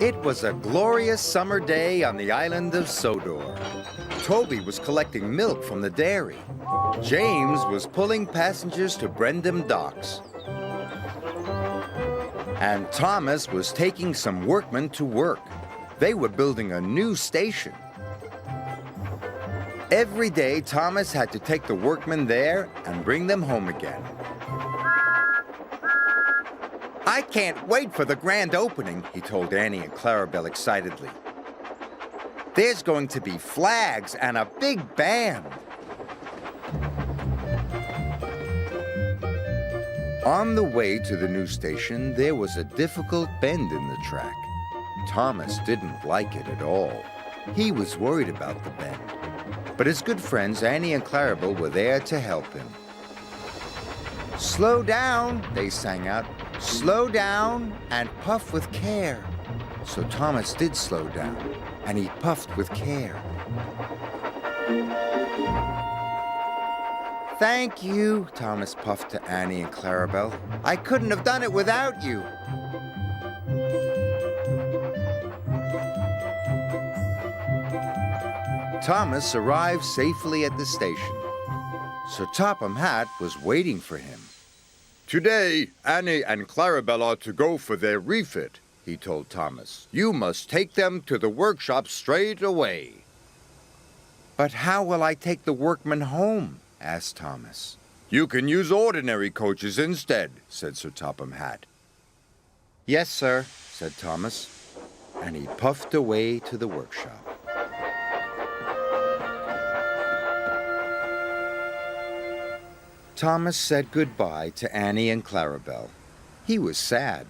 It was a glorious summer day on the island of Sodor. Toby was collecting milk from the dairy. James was pulling passengers to Brendam docks. And Thomas was taking some workmen to work. They were building a new station. Every day, Thomas had to take the workmen there and bring them home again. "I can't wait for the grand opening," he told Annie and Clarabelle excitedly. "There's going to be flags and a big band." On the way to the new station, there was a difficult bend in the track. Thomas didn't like it at all. He was worried about the bend. But his good friends Annie and Clarabelle were there to help him. "Slow down," they sang out. "Slow down and puff with care." So Thomas did slow down, and he puffed with care. "Thank you," Thomas puffed to Annie and Clarabelle. "I couldn't have done it without you." Thomas arrived safely at the station. Sir Topham Hatt was waiting for him. "Today, Annie and Clarabelle are to go for their refit," he told Thomas. "You must take them to the workshop straight away." "But how will I take the workmen home?" asked Thomas. "You can use ordinary coaches instead," said Sir Topham Hatt. "Yes, sir," said Thomas, and he puffed away to the workshop. Thomas said goodbye to Annie and Clarabelle. He was sad.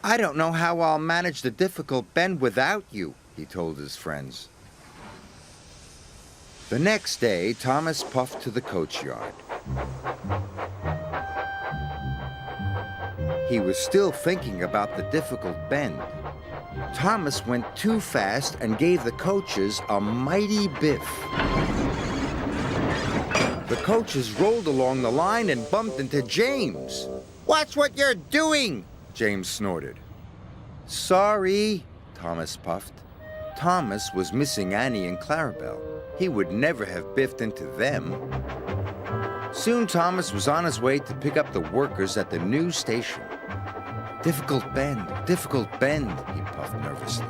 "I don't know how I'll manage the difficult bend without you," he told his friends. The next day, Thomas puffed to the coach yard. He was still thinking about the difficult bend. Thomas went too fast and gave the coaches a mighty biff. The coaches rolled along the line and bumped into James. "Watch what you're doing!" James snorted. "Sorry," Thomas puffed. Thomas was missing Annie and Clarabelle. He would never have biffed into them. Soon Thomas was on his way to pick up the workers at the new station. Difficult bend," he puffed nervously.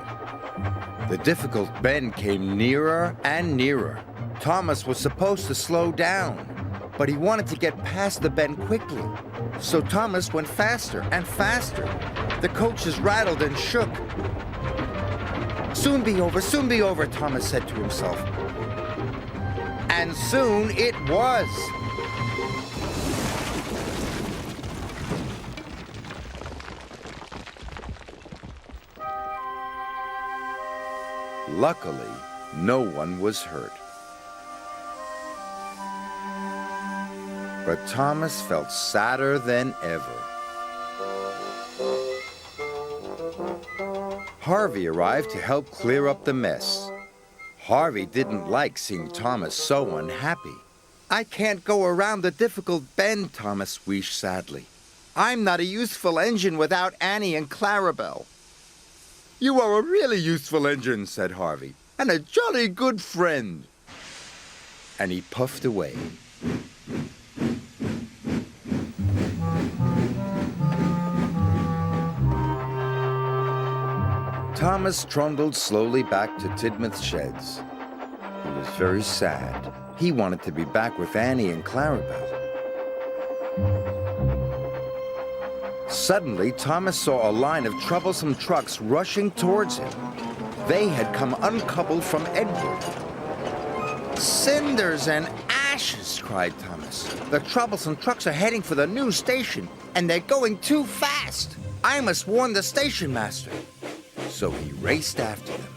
The difficult bend came nearer and nearer. Thomas was supposed to slow down, but he wanted to get past the bend quickly. So Thomas went faster and faster. The coaches rattled and shook. Soon be over, Thomas said to himself. And soon it was. Luckily, no one was hurt. But Thomas felt sadder than ever. Harvey arrived to help clear up the mess. Harvey didn't like seeing Thomas so unhappy. "I can't go around the difficult bend," Thomas wheezed sadly. "I'm not a useful engine without Annie and Clarabelle." "You are a really useful engine," said Harvey, "and a jolly good friend." And he puffed away. Thomas trundled slowly back to Tidmouth Sheds. He was very sad. He wanted to be back with Annie and Clarabelle. Suddenly, Thomas saw a line of troublesome trucks rushing towards him. They had come uncoupled from Edward. "Cinders and ashes!" cried Thomas. "The troublesome trucks are heading for the new station, and they're going too fast. I must warn the station master." So he raced after them.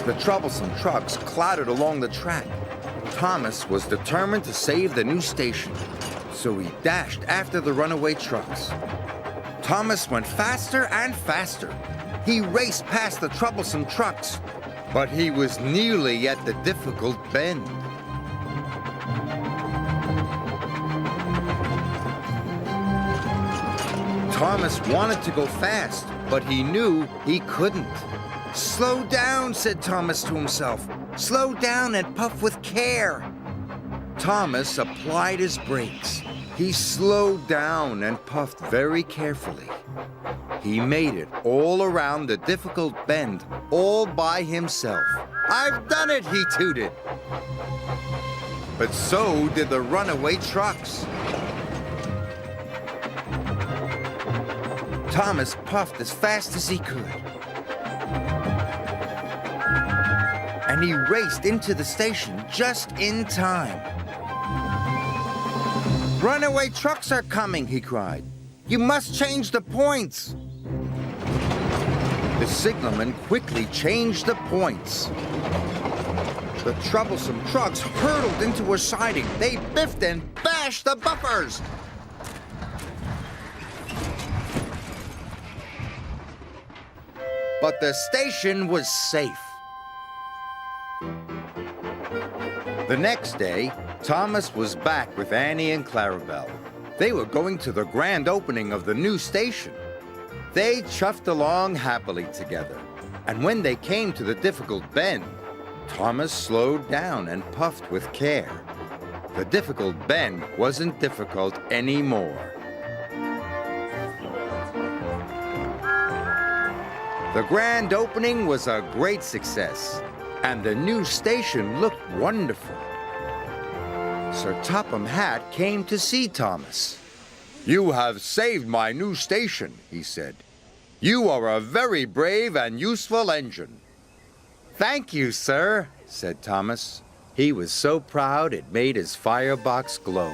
The troublesome trucks clattered along the track. Thomas was determined to save the new station, so he dashed after the runaway trucks. Thomas went faster and faster. He raced past the troublesome trucks, but he was nearly at the difficult bend. Thomas wanted to go fast, but he knew he couldn't. Slow down, said Thomas to himself. Slow down and puff with care. Thomas applied his brakes. He slowed down and puffed very carefully. He made it all around the difficult bend, all by himself. I've done it, he tooted. But so did the runaway trucks. Thomas puffed as fast as he could. And he raced into the station just in time. Runaway trucks are coming, he cried. You must change the points. The signalman quickly changed the points. The troublesome trucks hurtled into a siding. They biffed and bashed the buffers. But the station was safe. The next day, Thomas was back with Annie and Clarabelle. They were going to the grand opening of the new station. They chuffed along happily together. And when they came to the difficult bend, Thomas slowed down and puffed with care. The difficult bend wasn't difficult anymore. The grand opening was a great success, and the new station looked wonderful. Sir Topham Hatt came to see Thomas. You have saved my new station, he said. You are a very brave and useful engine. Thank you, sir, said Thomas. He was so proud it made his firebox glow.